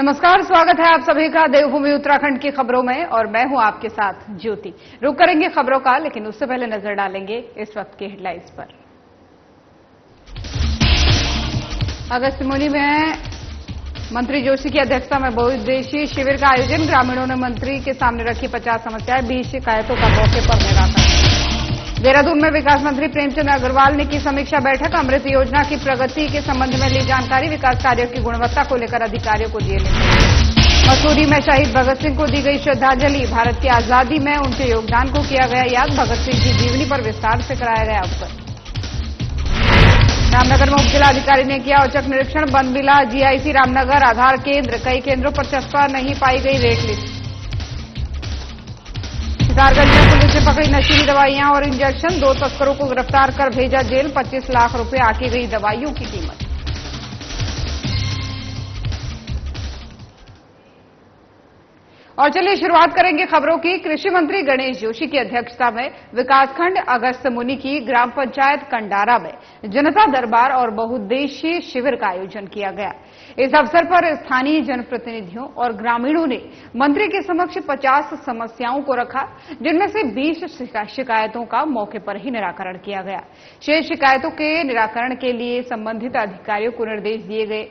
नमस्कार, स्वागत है आप सभी का देवभूमि उत्तराखंड की खबरों में और मैं हूं आपके साथ ज्योति। रुक करेंगे खबरों का, लेकिन उससे पहले नजर डालेंगे इस वक्त की हेडलाइंस पर। अगस्त्यमुनि में मंत्री जोशी की अध्यक्षता में बहुउद्देशीय शिविर का आयोजन। ग्रामीणों ने मंत्री के सामने रखी 50 समस्याएं, 20 शिकायतों का मौके पर निराकरण। देहरादून में विकास मंत्री प्रेमचंद अग्रवाल ने की समीक्षा बैठक। अमृत योजना की प्रगति के संबंध में ली जानकारी। विकास कार्यों की गुणवत्ता को लेकर अधिकारियों को दिए निर्देश। मसूरी में शहीद भगत सिंह को दी गई श्रद्धांजलि। भारत की आजादी में उनके योगदान को किया गया याद। भगत सिंह की जीवनी पर विस्तार से कराया गया अवगत। रामनगर में उप जिलाधिकारी ने किया औचक निरीक्षण। बनबिला जीआईसी रामनगर आधार केंद्र, कई केंद्रों पर चस्पा नहीं पाई गई रेट लिस्ट। सितारगंज में पुलिस ने पकड़ी नशीली दवाइयां और इंजेक्शन। 2 तस्करों को गिरफ्तार कर भेजा जेल। 25 लाख रुपए आकी गई दवाइयों की कीमत। और चलिए शुरुआत करेंगे खबरों की। कृषि मंत्री गणेश जोशी की अध्यक्षता में विकासखंड अगस्त्यमुनि की ग्राम पंचायत कंडारा में जनता दरबार और बहुउद्देशीय शिविर का आयोजन किया गया। इस अवसर पर स्थानीय जनप्रतिनिधियों और ग्रामीणों ने मंत्री के समक्ष 50 समस्याओं को रखा, जिनमें से 20 शिकायतों का मौके पर ही निराकरण किया गया। शेष शिकायतों के निराकरण के लिए संबंधित अधिकारियों को निर्देश दिए गए।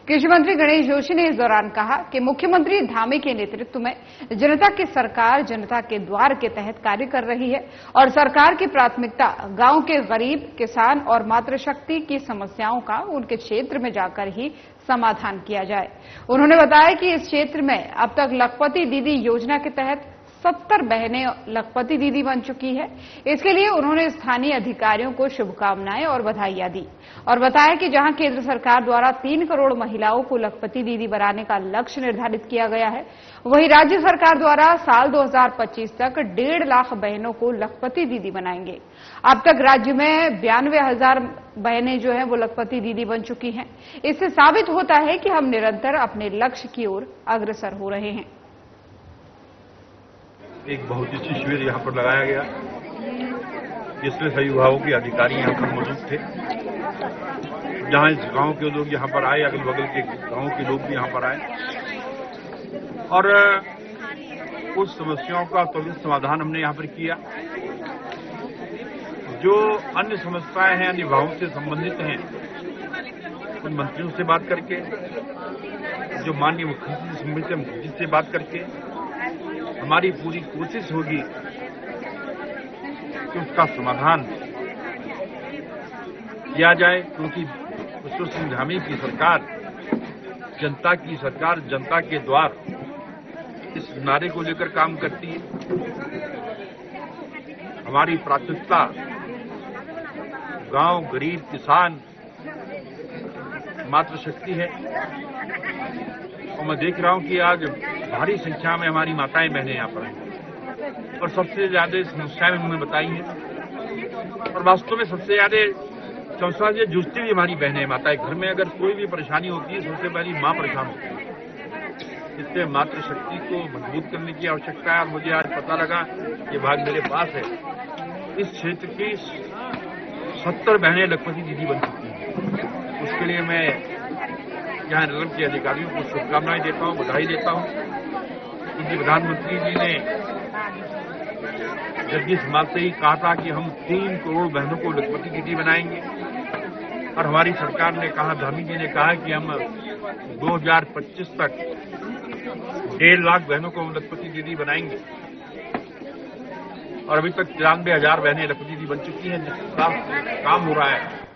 कृषि मंत्री गणेश जोशी ने इस दौरान कहा कि मुख्यमंत्री धामी के नेतृत्व में जनता की सरकार जनता के द्वार के तहत कार्य कर रही है और सरकार की प्राथमिकता गांव के गरीब, किसान और मातृशक्ति की समस्याओं का उनके क्षेत्र में जाकर ही समाधान किया जाए। उन्होंने बताया कि इस क्षेत्र में अब तक लखपति दीदी योजना के तहत 70 बहनें लखपति दीदी बन चुकी है। इसके लिए उन्होंने स्थानीय अधिकारियों को शुभकामनाएं और बधाइयां दी और बताया कि जहां केंद्र सरकार द्वारा 3 करोड़ महिलाओं को लखपति दीदी बनाने का लक्ष्य निर्धारित किया गया है, वहीं राज्य सरकार द्वारा साल 2025 तक 1.5 लाख बहनों को लखपति दीदी बनाएंगे। अब तक राज्य में 92,000 बहनें जो है वो लखपति दीदी बन चुकी हैं। इससे साबित होता है कि हम निरंतर अपने लक्ष्य की ओर अग्रसर हो रहे हैं। एक बहुउद्देशीय शिविर यहाँ पर लगाया गया, जिसमें सभी विभागों के अधिकारी यहाँ पर मौजूद थे। जहाँ इस गांव के लोग यहाँ पर आए, अगल बगल के गांव के लोग भी यहाँ पर आए और उस समस्याओं का त्वरित समाधान हमने यहाँ पर किया। जो अन्य समस्याएं हैं, अन्य विभागों से संबंधित हैं, उन मंत्रियों से बात करके, जो माननीय मुख्यमंत्री से संबंधित मुख्यमंत्री से बात करके हमारी पूरी कोशिश होगी कि उसका समाधान किया जाए, क्योंकि विश्वनाथ सिंह धामी की सरकार जनता की सरकार, जनता के द्वार, इस नारे को लेकर काम करती है। हमारी प्राथमिकता गांव, गरीब, किसान, मातृशक्ति है और मैं देख रहा हूं कि आज भारी संख्या में हमारी माताएं बहनें यहाँ पर हैं और सबसे ज्यादा समस्याएं उन्होंने बताई हैं और वास्तव में सबसे ज्यादा समस्या से जूझती भी हमारी बहनें माताएं। घर में अगर कोई भी परेशानी होती है, सबसे पहली मां परेशान होती है। इसलिए मातृशक्ति को मजबूत करने की आवश्यकता है और मुझे आज पता लगा, ये भाग मेरे पास है, इस क्षेत्र की 70 बहनें लखपति दीदी बन चुकी हैं। उसके लिए मैं यहाँ निगम के अधिकारियों को शुभकामनाएं देता हूँ, बधाई देता हूँ, क्योंकि प्रधानमंत्री जी ने जब इस बात से ही कहा था कि हम 3 करोड़ बहनों को लखपति दीदी बनाएंगे और हमारी सरकार ने कहा, धामी जी ने कहा कि हम 2025 तक 1.5 लाख बहनों को लखपति दीदी बनाएंगे और अभी तक 93,000 बहनें लखपति दीदी बन चुकी हैं, जिसका काम हो रहा है।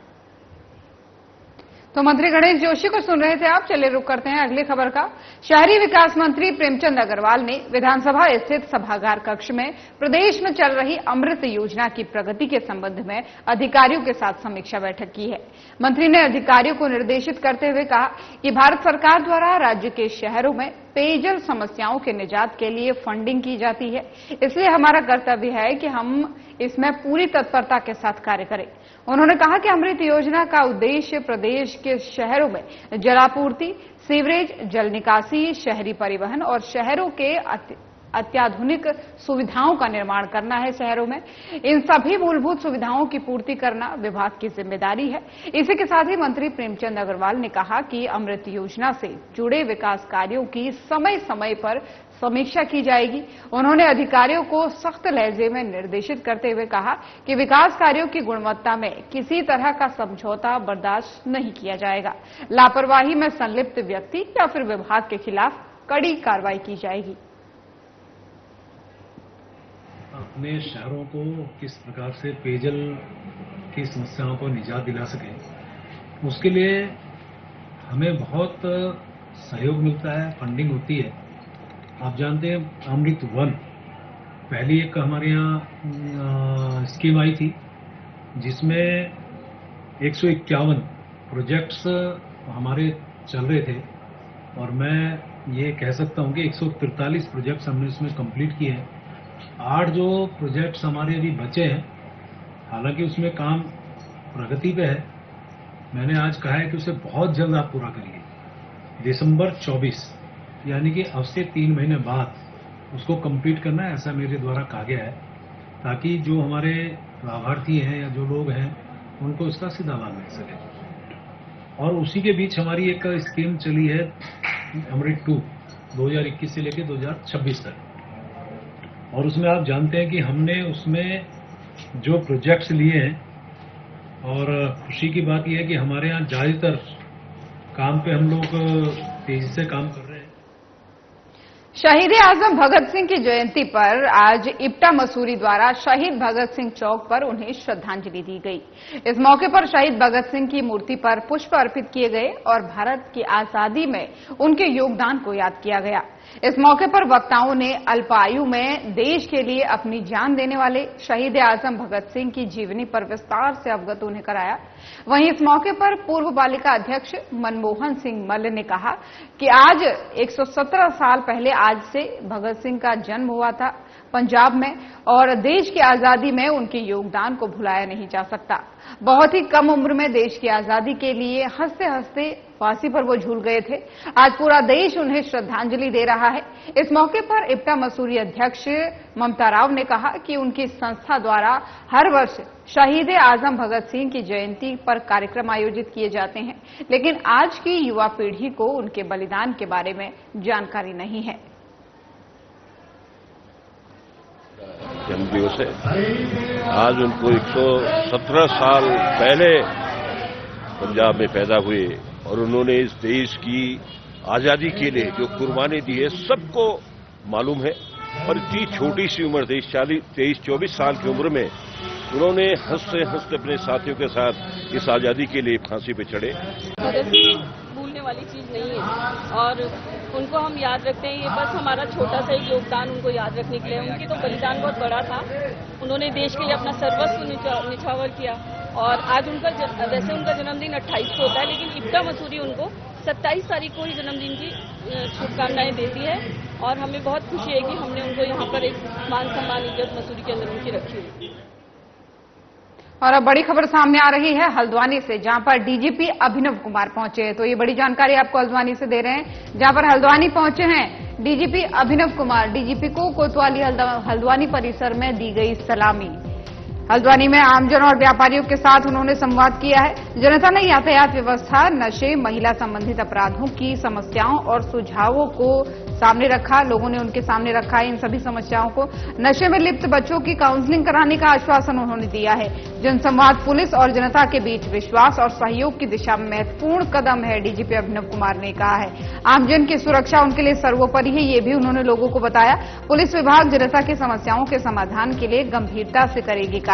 तो मंत्री गणेश जोशी को सुन रहे थे आप। चलिए रुक करते हैं अगली खबर का। शहरी विकास मंत्री प्रेमचंद अग्रवाल ने विधानसभा स्थित सभागार कक्ष में प्रदेश में चल रही अमृत योजना की प्रगति के संबंध में अधिकारियों के साथ समीक्षा बैठक की है। मंत्री ने अधिकारियों को निर्देशित करते हुए कहा कि भारत सरकार द्वारा राज्य के शहरों में पेयजल समस्याओं के निजात के लिए फंडिंग की जाती है, इसलिए हमारा कर्तव्य है कि हम इसमें पूरी तत्परता के साथ कार्य करें। उन्होंने कहा कि अमृत योजना का उद्देश्य प्रदेश के शहरों में जलापूर्ति, सीवरेज, जल निकासी, शहरी परिवहन और शहरों के अत्याधुनिक सुविधाओं का निर्माण करना है शहरों में। इन सभी मूलभूत सुविधाओं की पूर्ति करना विभाग की जिम्मेदारी है। इसी के साथ ही मंत्री प्रेमचंद अग्रवाल ने कहा कि अमृत योजना से जुड़े विकास कार्यों की समय समय पर समीक्षा की जाएगी। उन्होंने अधिकारियों को सख्त लहजे में निर्देशित करते हुए कहा कि विकास कार्यों की गुणवत्ता में किसी तरह का समझौता बर्दाश्त नहीं किया जाएगा। लापरवाही में संलिप्त व्यक्ति या फिर विभाग के खिलाफ कड़ी कार्रवाई की जाएगी। अपने शहरों को किस प्रकार से पेयजल की समस्याओं को निजात दिला सके, उसके लिए हमें बहुत सहयोग मिलता है, फंडिंग होती है। आप जानते हैं अमृत वन पहली एक हमारे यहाँ स्कीम आई थी जिसमें 151 प्रोजेक्ट्स हमारे चल रहे थे और मैं ये कह सकता हूँ कि 143 प्रोजेक्ट्स हमने इसमें कंप्लीट किए हैं। 8 जो प्रोजेक्ट्स हमारे अभी बचे हैं, हालांकि उसमें काम प्रगति पे है, मैंने आज कहा है कि उसे बहुत जल्द आप पूरा करिए। दिसंबर 24 यानी कि अब से 3 महीने बाद उसको कंप्लीट करना है, ऐसा मेरे द्वारा कहा गया है, ताकि जो हमारे लाभार्थी हैं या जो लोग हैं उनको इसका सीधा लाभ मिल सके। और उसी के बीच हमारी एक स्कीम चली है अमृत 2 2021 से लेकर 2026 तक, और उसमें आप जानते हैं कि हमने उसमें जो प्रोजेक्ट्स लिए हैं, और खुशी की बात यह है कि हमारे यहाँ ज्यादातर काम पे हम लोग तेजी से काम कर रहे हैं। शहीद आजम भगत सिंह की जयंती पर आज इप्टा मसूरी द्वारा शहीद भगत सिंह चौक पर उन्हें श्रद्धांजलि दी गई। इस मौके पर शहीद भगत सिंह की मूर्ति पर पुष्प अर्पित किए गए और भारत की आजादी में उनके योगदान को याद किया गया। इस मौके पर वक्ताओं ने अल्पायु में देश के लिए अपनी जान देने वाले शहीद आजम भगत सिंह की जीवनी पर विस्तार से अवगत उन्हें कराया। वहीं इस मौके पर पूर्व बालिका अध्यक्ष मनमोहन सिंह मल्ल ने कहा कि आज 117 साल पहले आज से भगत सिंह का जन्म हुआ था पंजाब में, और देश की आजादी में उनके योगदान को भुलाया नहीं जा सकता। बहुत ही कम उम्र में देश की आजादी के लिए हंसते हंसते फांसी पर वो झूल गए थे। आज पूरा देश उन्हें श्रद्धांजलि दे रहा है। इस मौके पर इप्टा मसूरी अध्यक्ष ममता राव ने कहा कि उनकी संस्था द्वारा हर वर्ष शहीद आजम भगत सिंह की जयंती पर कार्यक्रम आयोजित किए जाते हैं, लेकिन आज की युवा पीढ़ी को उनके बलिदान के बारे में जानकारी नहीं है। जन्मदिवस है। आज उनको 117 साल पहले पंजाब में पैदा हुए और उन्होंने इस देश की आजादी के लिए जो कुर्बानी दी है सबको मालूम है। और इतनी छोटी सी उम्र 23-24 साल की उम्र में उन्होंने हंसते हंसते अपने साथियों के साथ इस आजादी के लिए फांसी पे चढ़े। भूलने वाली चीज नहीं है और उनको हम याद रखते हैं। ये बस हमारा छोटा सा एक योगदान उनको याद रखने के लिए। उनकी तो बलिदान बहुत बड़ा था। उन्होंने देश के लिए अपना सर्वस्व निछावर किया और आज उनका वैसे उनका जन्मदिन 28 को होता है, लेकिन इप्टा मसूरी उनको 27 तारीख को ही जन्मदिन की शुभकामनाएं देती है और हमें बहुत खुशी है कि हमने उनको यहाँ पर एक मान सम्मान इज्जत मसूरी के अंदर उनकी रखी हुई। और अब बड़ी खबर सामने आ रही है हल्द्वानी से, जहां पर डीजीपी अभिनव कुमार पहुंचे हैं। तो ये बड़ी जानकारी आपको हल्द्वानी से दे रहे हैं, जहां पर हल्द्वानी पहुंचे हैं डीजीपी अभिनव कुमार। डीजीपी को कोतवाली हल्द्वानी परिसर में दी गई सलामी। हल्द्वानी में आमजन और व्यापारियों के साथ उन्होंने संवाद किया है। जनता ने यातायात व्यवस्था, नशे, महिला संबंधित अपराधों की समस्याओं और सुझावों को सामने रखा। लोगों ने उनके सामने रखा इन सभी समस्याओं को। नशे में लिप्त बच्चों की काउंसलिंग कराने का आश्वासन उन्होंने दिया है। जनसंवाद पुलिस और जनता के बीच विश्वास और सहयोग की दिशा में महत्वपूर्ण कदम है, डीजीपी अभिनव कुमार ने कहा है। आमजन की सुरक्षा उनके लिए सर्वोपरि है, ये भी उन्होंने लोगों को बताया। पुलिस विभाग जनता की समस्याओं के समाधान के लिए गंभीरता से करेगी कार्य।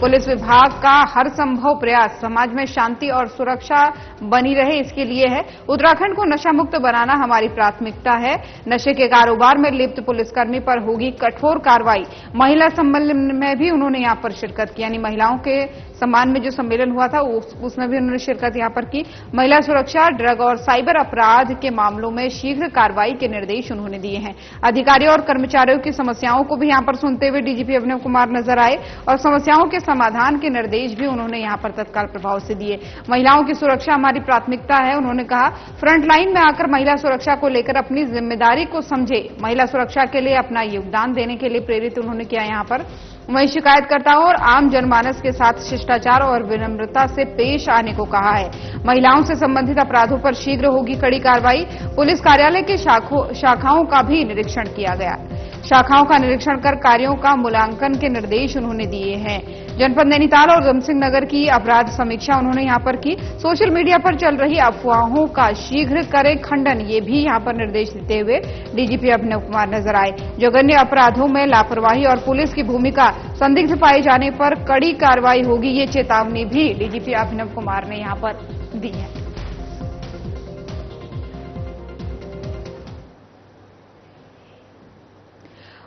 पुलिस विभाग का हर संभव प्रयास समाज में शांति और सुरक्षा बनी रहे, इसके लिए है। उत्तराखंड को नशा मुक्त बनाना हमारी प्राथमिकता है। नशे के कारोबार में लिप्त पुलिसकर्मी पर होगी कठोर कार्रवाई। महिला सम्मेलन में भी उन्होंने यहां पर शिरकत की, यानी महिलाओं के सम्मान में जो सम्मेलन हुआ था उसमें भी उन्होंने शिरकत यहां पर की। महिला सुरक्षा, ड्रग और साइबर अपराध के मामलों में शीघ्र कार्रवाई के निर्देश उन्होंने दिए हैं। अधिकारियों और कर्मचारियों की समस्याओं को भी यहां पर सुनते हुए डीजीपी अभिनव कुमार नजर आए और समस्याओं के समाधान के निर्देश भी उन्होंने यहां पर तत्काल प्रभाव से दिए। महिलाओं की सुरक्षा हमारी प्राथमिकता है, उन्होंने कहा। फ्रंट लाइन में आकर महिला सुरक्षा को लेकर अपनी जिम्मेदारी को समझे, महिला सुरक्षा के लिए अपना योगदान देने के लिए प्रेरित उन्होंने किया यहां पर। वहीं शिकायतकर्ताओं और आम जनमानस के साथ शिष्टाचार और विनम्रता से पेश आने को कहा है। महिलाओं से संबंधित अपराधों पर शीघ्र होगी कड़ी कार्रवाई। पुलिस कार्यालय के शाखाओं का भी निरीक्षण किया गया। शाखाओं का निरीक्षण कर कार्यों का मूल्यांकन के निर्देश उन्होंने दिए हैं। जनपद नैनीताल और उधमसिंह नगर की अपराध समीक्षा उन्होंने यहां पर की। सोशल मीडिया पर चल रही अफवाहों का शीघ्र करें खंडन, ये भी यहां पर निर्देश देते हुए डीजीपी अभिनव कुमार नजर आए। जघन्य अपराधों में लापरवाही और पुलिस की भूमिका संदिग्ध पाए जाने पर कड़ी कार्रवाई होगी, ये चेतावनी भी डीजीपी अभिनव कुमार ने यहां पर दी है।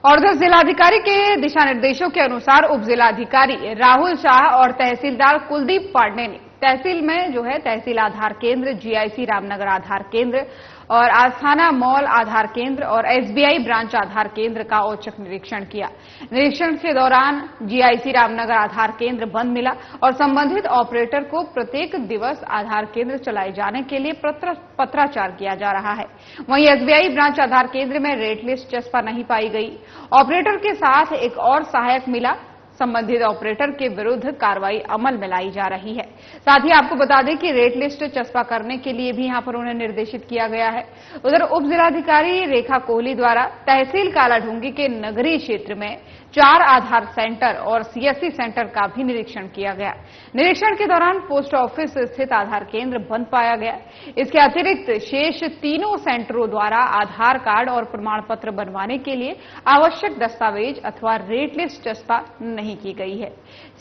और उधर जिलाधिकारी के दिशा निर्देशों के अनुसार उप जिलाधिकारी राहुल शाह और तहसीलदार कुलदीप पांडे ने तहसील में जो है तहसील आधार केंद्र, जीआईसी रामनगर आधार केंद्र और आस्थाना मॉल आधार केंद्र और एसबीआई ब्रांच आधार केंद्र का औचक निरीक्षण किया। निरीक्षण के दौरान जीआईसी रामनगर आधार केंद्र बंद मिला और संबंधित ऑपरेटर को प्रत्येक दिवस आधार केंद्र चलाए जाने के लिए पत्राचार किया जा रहा है। वहीं एसबीआई ब्रांच आधार केंद्र में रेट लिस्ट चस्पा नहीं पाई गई। ऑपरेटर के साथ एक और सहायक मिला। संबंधित ऑपरेटर के विरुद्ध कार्रवाई अमल में लाई जा रही है। साथ ही आपको बता दें कि रेट लिस्ट चस्पा करने के लिए भी यहां पर उन्हें निर्देशित किया गया है। उधर उप जिलाधिकारी रेखा कोहली द्वारा तहसील कालाढूंगी के नगरीय क्षेत्र में 4 आधार सेंटर और सीएससी सेंटर का भी निरीक्षण किया गया। निरीक्षण के दौरान पोस्ट ऑफिस स्थित आधार केंद्र बंद पाया गया। इसके अतिरिक्त शेष तीनों सेंटरों द्वारा आधार कार्ड और प्रमाण पत्र बनवाने के लिए आवश्यक दस्तावेज अथवा रेट लिस्ट चस्पा नहीं की गई है।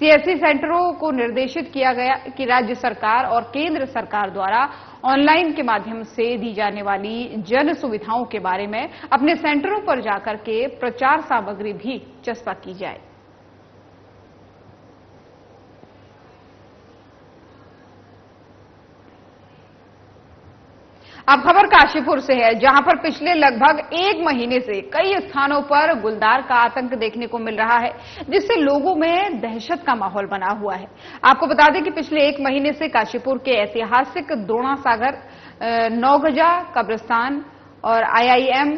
सीएससी सेंटरों को निर्देशित किया गया कि राज्य सरकार और केंद्र सरकार द्वारा ऑनलाइन के माध्यम से दी जाने वाली जन सुविधाओं के बारे में अपने सेंटरों पर जाकर के प्रचार सामग्री भी चस्पा की जाए। अब खबर काशीपुर से है, जहां पर पिछले लगभग 1 महीने से कई स्थानों पर गुलदार का आतंक देखने को मिल रहा है, जिससे लोगों में दहशत का माहौल बना हुआ है। आपको बता दें कि पिछले 1 महीने से काशीपुर के ऐतिहासिक द्रोणा सागर, नौगजा कब्रिस्तान और आईआईएम,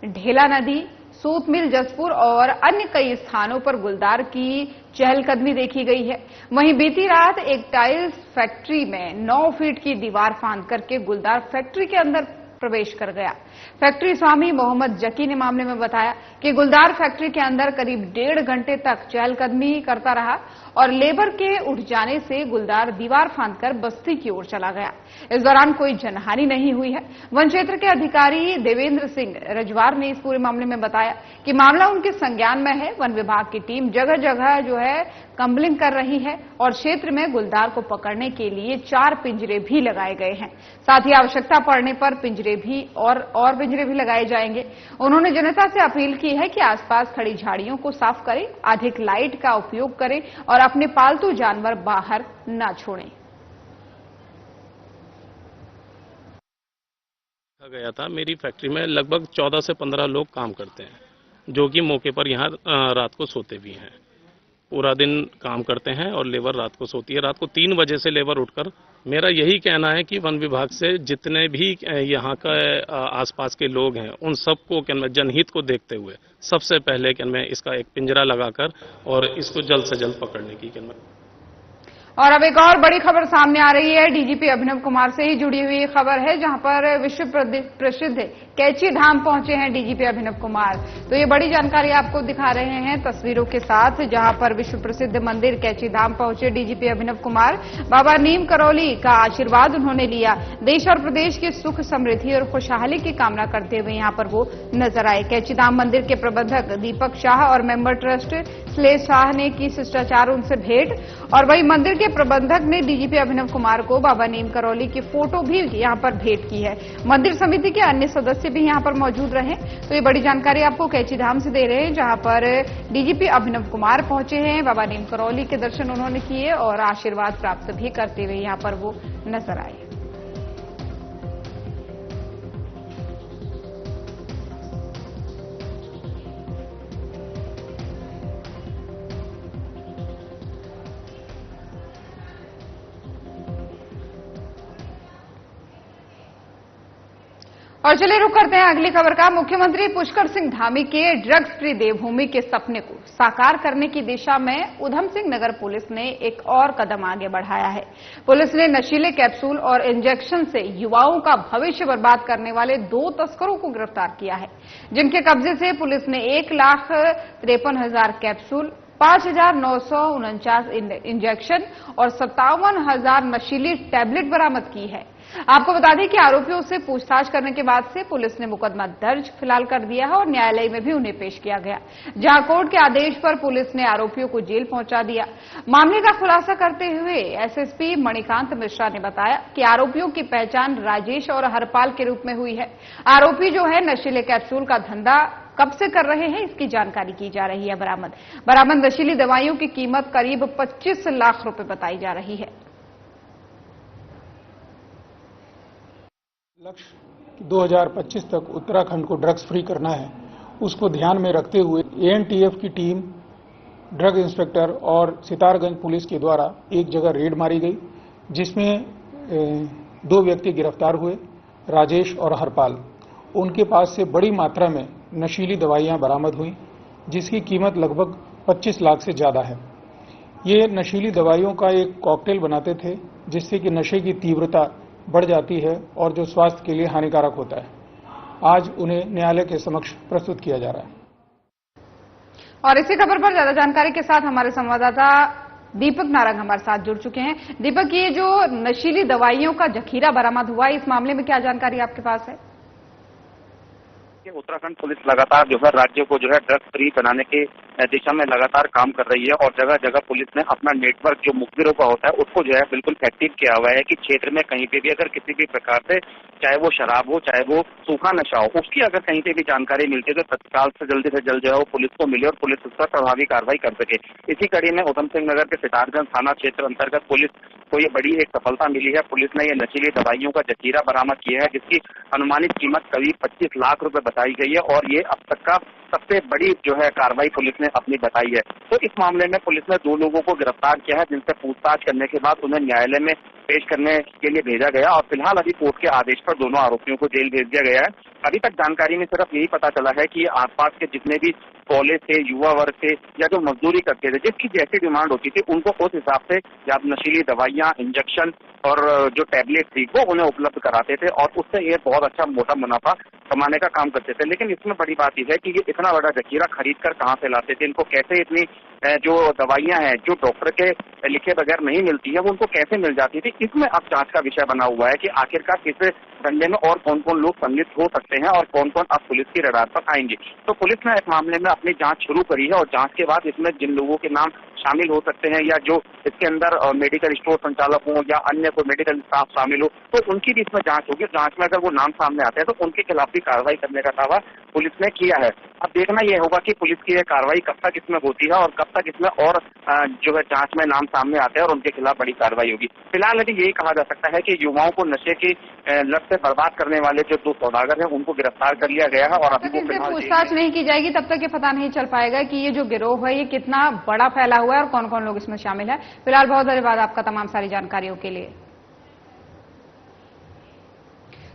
ढेला नदी, सूत मिल जसपुर और अन्य कई स्थानों पर गुलदार की चहलकदमी देखी गई है। वहीं बीती रात एक टाइल्स फैक्ट्री में 9 फीट की दीवार फांद करके गुलदार फैक्ट्री के अंदर प्रवेश कर गया। फैक्ट्री स्वामी मोहम्मद जकी ने मामले में बताया कि गुलदार फैक्ट्री के अंदर करीब 1.5 घंटे तक चहलकदमी करता रहा और लेबर के उठ जाने से गुलदार दीवार फांदकर बस्ती की ओर चला गया। इस दौरान कोई जनहानि नहीं हुई है। वन क्षेत्र के अधिकारी देवेंद्र सिंह रजवार ने इस पूरे मामले में बताया कि मामला उनके संज्ञान में है। वन विभाग की टीम जगह जगह जो है कम्बलिंग कर रही है और क्षेत्र में गुलदार को पकड़ने के लिए 4 पिंजरे भी लगाए गए हैं। साथ ही आवश्यकता पड़ने पर पिंजरे भी और पिंजरे भी लगाए जाएंगे। उन्होंने जनता से अपील की है कि आसपास खड़ी झाड़ियों को साफ करें, अधिक लाइट का उपयोग करें और अपने पालतू जानवर बाहर न छोड़ें। गया था, मेरी फैक्ट्री में लगभग 14 से 15 लोग काम करते हैं, जो कि मौके पर यहाँ रात को सोते भी हैं। पूरा दिन काम करते हैं और लेबर रात को सोती है। रात को 3 बजे से लेबर उठकर, मेरा यही कहना है कि वन विभाग से जितने भी यहाँ का आसपास के लोग हैं, उन सबको जनहित को देखते हुए सबसे पहले इसका एक पिंजरा लगाकर और इसको जल्द से जल्द पकड़ने की और अब एक और बड़ी खबर सामने आ रही है। डीजीपी अभिनव कुमार से ही जुड़ी हुई खबर है, जहां पर विश्व प्रसिद्ध कैची धाम पहुंचे हैं डीजीपी अभिनव कुमार। तो ये बड़ी जानकारी आपको दिखा रहे हैं तस्वीरों के साथ, जहां पर विश्व प्रसिद्ध मंदिर कैची धाम पहुंचे डीजीपी अभिनव कुमार। बाबा नीम करौली का आशीर्वाद उन्होंने लिया। देश और प्रदेश की सुख समृद्धि और खुशहाली की कामना करते हुए यहां पर वो नजर आए। कैची धाम मंदिर के प्रबंधक दीपक शाह और मेंबर ट्रस्ट श्लेष शाह ने की शिष्टाचार उनसे भेंट, और वही मंदिर के प्रबंधक ने डीजीपी अभिनव कुमार को बाबा नीम करौली की फोटो भी यहां पर भेंट की है। मंदिर समिति के अन्य सदस्य भी यहां पर मौजूद रहे। तो ये बड़ी जानकारी आपको कैची धाम से दे रहे हैं, जहां पर डीजीपी अभिनव कुमार पहुंचे हैं। बाबा नीम करौली के दर्शन उन्होंने किए और आशीर्वाद प्राप्त भी करते हुए यहां पर वो नजर आए। और चलिए रुक करते हैं अगली खबर का। मुख्यमंत्री पुष्कर सिंह धामी के ड्रग्स फ्री देवभूमि के सपने को साकार करने की दिशा में उधम सिंह नगर पुलिस ने एक और कदम आगे बढ़ाया है। पुलिस ने नशीले कैप्सूल और इंजेक्शन से युवाओं का भविष्य बर्बाद करने वाले 2 तस्करों को गिरफ्तार किया है, जिनके कब्जे से पुलिस ने 1,53,000 कैप्सूल, 5,949 इंजेक्शन और 57,000 नशीली टैबलेट बरामद की है। आपको बता दें कि आरोपियों से पूछताछ करने के बाद से पुलिस ने मुकदमा दर्ज फिलहाल कर दिया है और न्यायालय में भी उन्हें पेश किया गया, जहां कोर्ट के आदेश पर पुलिस ने आरोपियों को जेल पहुंचा दिया। मामले का खुलासा करते हुए एसएसपी मणिकांत मिश्रा ने बताया कि आरोपियों की पहचान राजेश और हरपाल के रूप में हुई है। आरोपी जो है नशीले कैप्सूल का धंधा कब से कर रहे हैं, इसकी जानकारी की जा रही है। बरामद नशीली दवाइयों की कीमत करीब 25 लाख रुपए बताई जा रही है। लक्ष्य 2025 तक उत्तराखंड को ड्रग्स फ्री करना है, उसको ध्यान में रखते हुए एएनटीएफ की टीम, ड्रग इंस्पेक्टर और सितारगंज पुलिस के द्वारा एक जगह रेड मारी गई, जिसमें 2 व्यक्ति गिरफ्तार हुए, राजेश और हरपाल। उनके पास से बड़ी मात्रा में नशीली दवाइयां बरामद हुई, जिसकी कीमत लगभग 25 लाख से ज्यादा है। ये नशीली दवाइयों का एक कॉकटेल बनाते थे, जिससे कि नशे की तीव्रता बढ़ जाती है और जो स्वास्थ्य के लिए हानिकारक होता है। आज उन्हें न्यायालय के समक्ष प्रस्तुत किया जा रहा है। और इसी खबर पर ज्यादा जानकारी के साथ हमारे संवाददाता दीपक नारंग हमारे साथ जुड़ चुके हैं। दीपक, ये जो नशीली दवाइयों का जखीरा बरामद हुआ, इस मामले में क्या जानकारी आपके पास है? उत्तराखंड पुलिस लगातार जो है राज्य को जो है ड्रग्स फ्री बनाने के दिशा में लगातार काम कर रही है और जगह जगह पुलिस ने अपना नेटवर्क जो मुखबिरों का होता है उसको जो है बिल्कुल एक्टिव किया हुआ है कि क्षेत्र में कहीं पे भी अगर किसी भी प्रकार से, चाहे वो शराब हो, चाहे वो सूखा नशा हो, उसकी अगर कहीं पे भी जानकारी मिलती है तो तत्काल से जल्द जो है वो पुलिस को मिले और पुलिस उस पर प्रभावी कार्रवाई कर सके। इसी कड़ी में उधम सिंह नगर के सितारगंज थाना क्षेत्र अंतर्गत पुलिस को ये बड़ी एक सफलता मिली है। पुलिस ने ये नशीली दवाइयों का जखीरा बरामद किया है, जिसकी अनुमानित कीमत करीब 25 लाख रुपए बताई गई है और ये अब तक का सबसे बड़ी जो है कार्रवाई पुलिस ने अपनी बताई है। तो इस मामले में पुलिस ने 2 लोगों को गिरफ्तार किया है, जिनसे पूछताछ करने के बाद उन्हें न्यायालय में पेश करने के लिए भेजा गया और फिलहाल अभी कोर्ट के आदेश पर दोनों आरोपियों को जेल भेज दिया गया है। अभी तक जानकारी में सिर्फ यही पता चला है कि आसपास के जितने भी कॉलेज थे, युवा वर्ग थे या जो मजदूरी करते थे, जिसकी जैसी डिमांड होती थी उनको उस हिसाब से या नशीली दवाइयां, इंजेक्शन और जो टैबलेट थी वो उन्हें उपलब्ध कराते थे और उससे ये बहुत अच्छा मोटा मुनाफा कमाने का काम करते थे। लेकिन इसमें बड़ी बात यह है कि ये इतना बड़ा जखीरा खरीद कर कहाँ से लाते थे, इनको कैसे इतनी जो दवाइयां हैं जो डॉक्टर के लिखे बगैर नहीं मिलती है वो उनको कैसे मिल जाती थी, इसमें अब जांच का विषय बना हुआ है कि आखिरकार किस धंधे में और कौन कौन लोग संलिप्त हो सकते हैं और कौन कौन अब पुलिस की रडार पर आएंगे। तो पुलिस ने इस मामले में अपनी जांच शुरू करी है और जांच के बाद इसमें जिन लोगों के नाम शामिल हो सकते हैं या जो इसके अंदर मेडिकल स्टोर संचालक हो या अन्य कोई मेडिकल स्टाफ शामिल हो तो उनकी भी इसमें जांच होगी। जांच में अगर वो नाम सामने आते हैं तो उनके खिलाफ भी कार्रवाई करने का दावा पुलिस ने किया है। अब देखना यह होगा कि पुलिस की यह कार्रवाई कब तक इसमें होती है और कब तक इसमें और जो है जांच में नाम सामने आते हैं और उनके खिलाफ बड़ी कार्रवाई होगी। फिलहाल अभी यही कहा जा सकता है कि युवाओं को नशे की लत से बर्बाद करने वाले जो 2 सौदागर हैं उनको गिरफ्तार कर लिया गया है और अभी वो पूछताछ नहीं की जाएगी तब तक ये पता नहीं चल पाएगा कि ये जो गिरोह है ये कितना बड़ा फैला हुआ है और कौन कौन लोग इसमें शामिल है। फिलहाल बहुत धन्यवाद आपका तमाम सारी जानकारियों के लिए।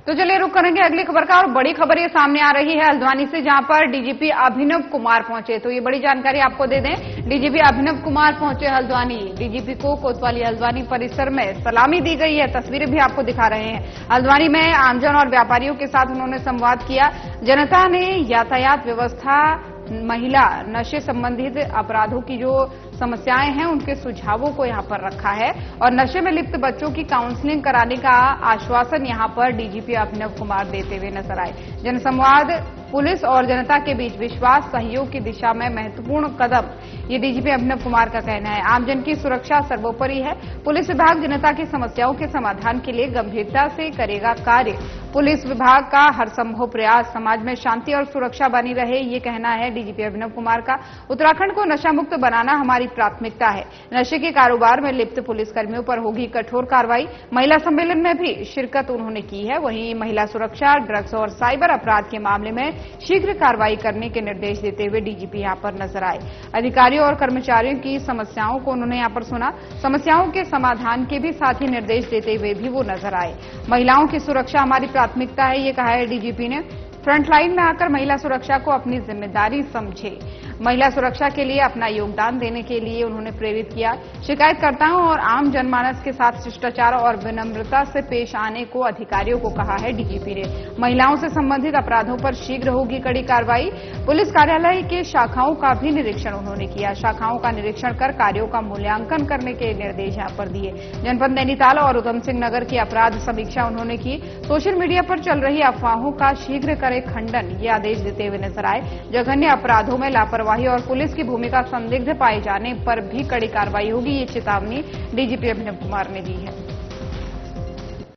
तो चलिए रुक करेंगे अगली खबर का और बड़ी खबर ये सामने आ रही है हल्द्वानी से, जहां पर डीजीपी अभिनव कुमार पहुंचे। तो ये बड़ी जानकारी आपको दे दें, डीजीपी अभिनव कुमार पहुंचे हल्द्वानी। डीजीपी को कोतवाली हल्द्वानी परिसर में सलामी दी गई है, तस्वीरें भी आपको दिखा रहे हैं। हल्द्वानी में आमजन और व्यापारियों के साथ उन्होंने संवाद किया। जनता ने यातायात व्यवस्था, महिला, नशे संबंधित अपराधों की जो समस्याएं हैं उनके सुझावों को यहां पर रखा है और नशे में लिप्त बच्चों की काउंसलिंग कराने का आश्वासन यहां पर डीजीपी अभिनव कुमार देते हुए नजर आए। जनसंवाद पुलिस और जनता के बीच विश्वास, सहयोग की दिशा में महत्वपूर्ण कदम, ये डीजीपी अभिनव कुमार का कहना है। आमजन की सुरक्षा सर्वोपरि है। पुलिस विभाग जनता की समस्याओं के समाधान के लिए गंभीरता से करेगा कार्य। पुलिस विभाग का हर संभव प्रयास समाज में शांति और सुरक्षा बनी रहे, ये कहना है डीजीपी अभिनव कुमार का। उत्तराखंड को नशा मुक्त बनाना हमारी प्राथमिकता है। नशे के कारोबार में लिप्त पुलिसकर्मियों पर होगी कठोर कार्रवाई। महिला सम्मेलन में भी शिरकत उन्होंने की है। वहीं महिला सुरक्षा, ड्रग्स और साइबर अपराध के मामले में शीघ्र कार्रवाई करने के निर्देश देते हुए डीजीपी यहां पर नजर आए। अधिकारियों और कर्मचारियों की समस्याओं को उन्होंने यहां पर सुना। समस्याओं के समाधान के भी साथ ही निर्देश देते हुए भी वो नजर आए। महिलाओं की सुरक्षा हमारी प्राथमिकता है, ये कहा है डीजीपी ने। फ्रंटलाइन में आकर महिला सुरक्षा को अपनी जिम्मेदारी समझे। महिला सुरक्षा के लिए अपना योगदान देने के लिए उन्होंने प्रेरित किया। शिकायतकर्ताओं और आम जनमानस के साथ शिष्टाचार और विनम्रता से पेश आने को अधिकारियों को कहा है डीजीपी ने। महिलाओं से संबंधित अपराधों पर शीघ्र होगी कड़ी कार्रवाई। पुलिस कार्यालय के शाखाओं का भी निरीक्षण उन्होंने किया। शाखाओं का निरीक्षण कर कार्यों का मूल्यांकन करने के निर्देश यहां पर दिए। जनपद नैनीताल और उधम सिंह नगर की अपराध समीक्षा उन्होंने की। सोशल मीडिया पर चल रही अफवाहों का शीघ्र करे खंडन, ये आदेश देते हुए नजर आए। जघन्य अपराधों में लापरवाही और पुलिस की भूमिका संदिग्ध पाए जाने पर भी कड़ी कार्रवाई होगी, ये चेतावनी डीजीपी अभिनव कुमार ने दी है।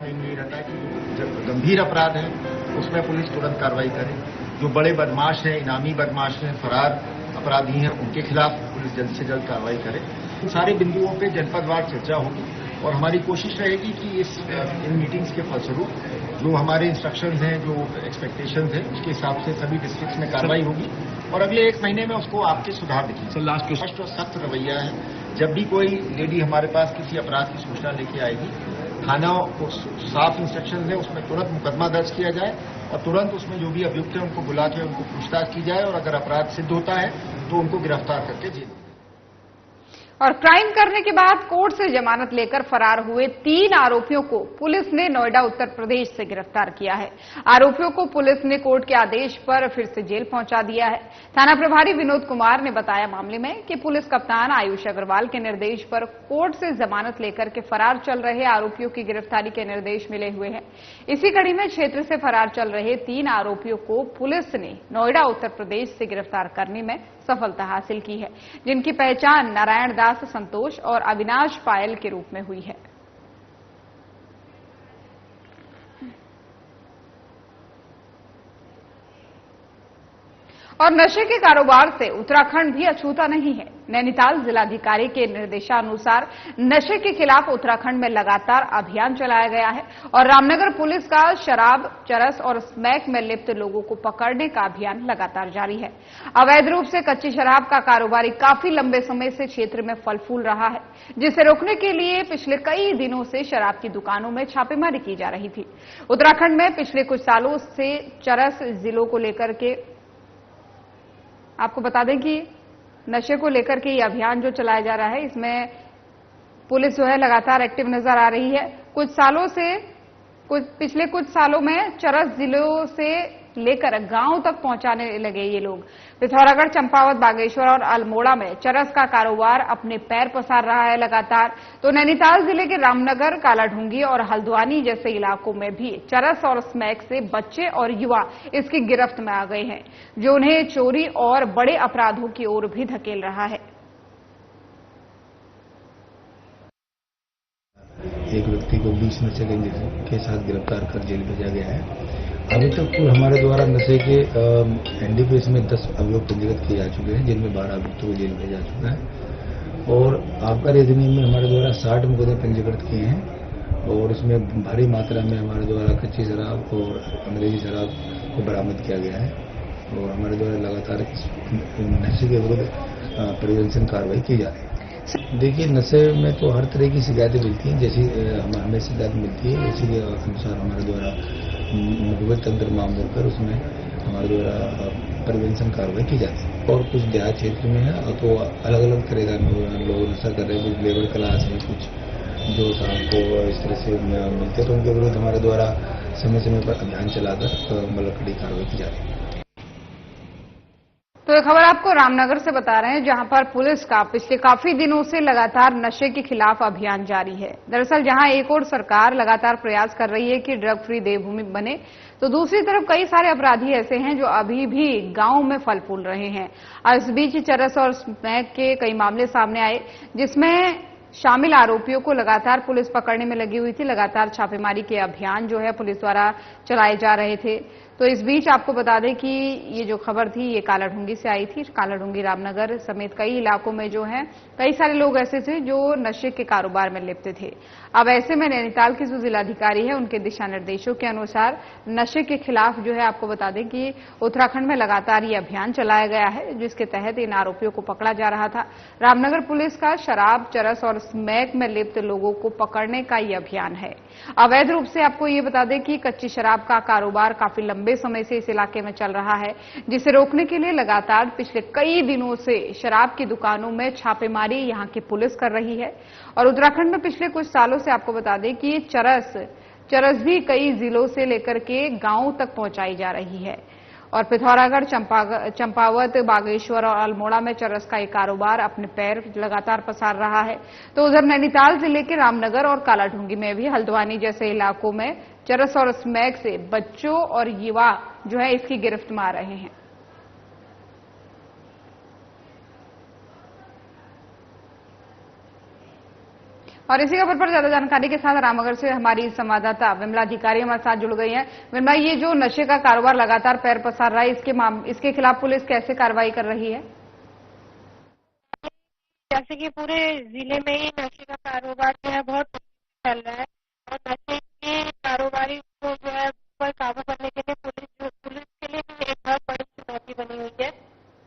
ये रहता है कि जब गंभीर अपराध है उसमें पुलिस तुरंत कार्रवाई करे। जो बड़े बदमाश हैं, इनामी बदमाश हैं, फरार अपराधी हैं, उनके खिलाफ पुलिस जल्द से जल्द कार्रवाई करे। इन सारे बिंदुओं पे जनपदवार चर्चा होगी और हमारी कोशिश रहेगी कि इन मीटिंग्स के फलस्वरूप जो हमारे इंस्ट्रक्शंस हैं, जो एक्सपेक्टेशंस हैं, उसके हिसाब से सभी डिस्ट्रिक्ट्स में कार्रवाई होगी और अगले 1 महीने में उसको आपके सुधार दिखेंगे। सर लास्ट स्पष्ट और सख्त रवैया है। जब भी कोई लेडी हमारे पास किसी अपराध की सूचना लेके आएगी, थाना को साफ इंस्ट्रक्शन है, उसमें तुरंत मुकदमा दर्ज किया जाए और तुरंत उसमें जो भी अभियुक्त है उनको बुला के उनको पूछताछ की जाए और अगर अपराध सिद्ध होता है तो उनको गिरफ्तार करके जेल। और क्राइम करने के बाद कोर्ट से जमानत लेकर फरार हुए 3 आरोपियों को पुलिस ने नोएडा उत्तर प्रदेश से गिरफ्तार किया है। आरोपियों को पुलिस ने कोर्ट के आदेश पर फिर से जेल पहुंचा दिया है। थाना प्रभारी विनोद कुमार ने बताया मामले में कि पुलिस कप्तान आयुष अग्रवाल के निर्देश पर कोर्ट से जमानत लेकर के फरार चल रहे आरोपियों की गिरफ्तारी के निर्देश मिले हुए हैं। इसी कड़ी में क्षेत्र से फरार चल रहे 3 आरोपियों को पुलिस ने नोएडा उत्तर प्रदेश से गिरफ्तार करने में सफलता हासिल की है, जिनकी पहचान नारायण दास, संतोष और अविनाश पायल के रूप में हुई है। और नशे के कारोबार से उत्तराखंड भी अछूता नहीं है। नैनीताल जिलाधिकारी के निर्देशानुसार नशे के खिलाफ उत्तराखंड में लगातार अभियान चलाया गया है और रामनगर पुलिस का शराब, चरस और स्मैक में लिप्त लोगों को पकड़ने का अभियान लगातार जारी है। अवैध रूप से कच्ची शराब का कारोबारी काफी लंबे समय से क्षेत्र में फल फूल रहा है, जिसे रोकने के लिए पिछले कई दिनों से शराब की दुकानों में छापेमारी की जा रही थी। उत्तराखंड में पिछले कुछ सालों से चरस जिलों को लेकर के आपको बता दें कि नशे को लेकर के ये अभियान जो चलाया जा रहा है, इसमें पुलिस जो है लगातार एक्टिव नजर आ रही है। पिछले कुछ सालों में चरस जिलों से लेकर गांव तक पहुंचाने लगे ये लोग। पिथौरागढ़, चंपावत, बागेश्वर और अल्मोड़ा में चरस का कारोबार अपने पैर पसार रहा है लगातार। तो नैनीताल जिले के रामनगर, कालाढूंगी और हल्द्वानी जैसे इलाकों में भी चरस और स्मैक से बच्चे और युवा इसकी गिरफ्त में आ गए हैं, जो उन्हें चोरी और बड़े अपराधों की ओर भी धकेल रहा है। एक व्यक्ति को 20 नशे के साथ गिरफ्तार कर जेल भेजा गया है। अभी तक कुल हमारे द्वारा नशे के एनडीपीएस में 10 अभियोग पंजीकृत किए जा चुके हैं, जिनमें 12 अभियुक्तों को जेल भेजा चुका है और आबकारी अधिनियम में हमारे द्वारा 60 मुकदमे पंजीकृत किए हैं और इसमें भारी मात्रा में हमारे द्वारा कच्ची शराब और अंग्रेजी शराब को बरामद किया गया है और हमारे द्वारा लगातार नशे के विरुद्ध प्रिवेंशन कार्रवाई की जा रही है। देखिए, नशे में तो हर तरह की शिकायतें मिलती हैं, जैसी हमें शिकायत मिलती है उसी के अनुसार हमारे द्वारा मुकदमे तंत्र मामलों पर उसमें हमारे द्वारा प्रिवेंशन कार्रवाई की जाती है। और कुछ देहात क्षेत्र में है तो अलग अलग तरह का लोग नशा कर रहे हैं, कुछ लेबर क्लास है, कुछ जो शाम को इस तरह से मिलते हैं, तो उनके विरुद्ध हमारे द्वारा समय समय पर अभियान चलाकर मतलब कड़ी कार्रवाई की जा रही है। तो ये खबर आपको रामनगर से बता रहे हैं, जहां पर पुलिस का पिछले काफी दिनों से लगातार नशे के खिलाफ अभियान जारी है। दरअसल जहां एक ओर सरकार लगातार प्रयास कर रही है कि ड्रग फ्री देवभूमि बने, तो दूसरी तरफ कई सारे अपराधी ऐसे हैं जो अभी भी गांव में फल फूल रहे हैं। इस बीच चरस और स्मैक के कई मामले सामने आए, जिसमें शामिल आरोपियों को लगातार पुलिस पकड़ने में लगी हुई थी। लगातार छापेमारी के अभियान जो है पुलिस द्वारा चलाए जा रहे थे। तो इस बीच आपको बता दें कि ये जो खबर थी ये कालाढूंगी से आई थी। कालाढूंगी, रामनगर समेत कई इलाकों में जो है कई सारे लोग ऐसे थे जो नशे के कारोबार में लिप्त थे। अब ऐसे में नैनीताल के जो जिलाधिकारी है उनके दिशा निर्देशों के अनुसार नशे के खिलाफ जो है आपको बता दें कि उत्तराखंड में लगातार ये अभियान चलाया गया है, जिसके तहत इन आरोपियों को पकड़ा जा रहा था। रामनगर पुलिस का शराब, चरस और स्मैक में लिप्त लोगों को पकड़ने का ये अभियान है। अवैध रूप से आपको ये बता दें कि कच्ची शराब का कारोबार काफी लंबे समय से इस इलाके में चल रहा है, जिसे रोकने के लिए लगातार पिछले कई दिनों से शराब की दुकानों में छापेमारी यहां की पुलिस कर रही है। और उत्तराखंड में पिछले कुछ सालों से आपको बता दें कि चरस भी कई जिलों से लेकर के गांवों तक पहुंचाई जा रही है। और पिथौरागढ़, चंपावत, बागेश्वर और अल्मोड़ा में चरस का ये कारोबार अपने पैर लगातार पसार रहा है। तो उधर नैनीताल जिले के रामनगर और कालाढूंगी में भी हल्द्वानी जैसे इलाकों में चरस और स्मैक से बच्चों और युवा जो है इसकी गिरफ्त में आ रहे हैं। और इसी खबर पर ज्यादा जानकारी के साथ रामनगर से हमारी संवाददाता विमला अधिकारी हमारे साथ जुड़ गई हैं। विमला, ये जो नशे का कारोबार लगातार पैर पसार रहा है, इसके खिलाफ पुलिस कैसे कार्रवाई कर रही है? जैसे कि पूरे जिले में ही नशे का कारोबार जो है बहुत चल रहा है और नशे के कारोबारी को जो है पर काबू करने के लिए पुलिस के लिए भी एक बहुत बड़ी चुनौती बनी हुई है।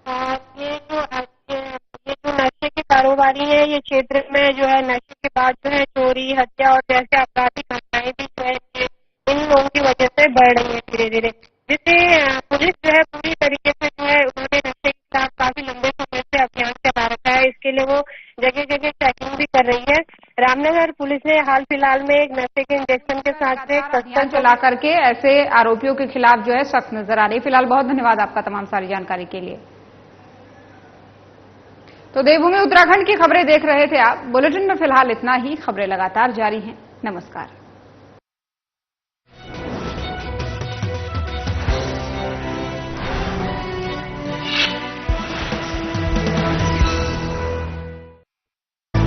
और ये जो नशे के कारोबारी है, ये क्षेत्र में जो है नशे के बाद जो है चोरी, हत्या और जैसे आपराधिक घटनाएं भी जो है इन लोगों की वजह से बढ़ रही है धीरे धीरे, जिससे पुलिस जो है पूरी तरीके से जो है उन्होंने नशे के खिलाफ काफी लंबे समय से अभियान चला रखा है। इसके लिए वो जगह जगह चेकिंग भी कर रही है। रामनगर पुलिस ने हाल फिलहाल में एक नशे के इंजेक्शन के साथ में अभियान चला करके ऐसे आरोपियों के खिलाफ जो है सख्त नजर आ रही है। फिलहाल बहुत धन्यवाद आपका तमाम सारी जानकारी के लिए। तो देवभूमि उत्तराखंड की खबरें देख रहे थे आप। बुलेटिन में फिलहाल इतना ही। खबरें लगातार जारी हैं। नमस्कार।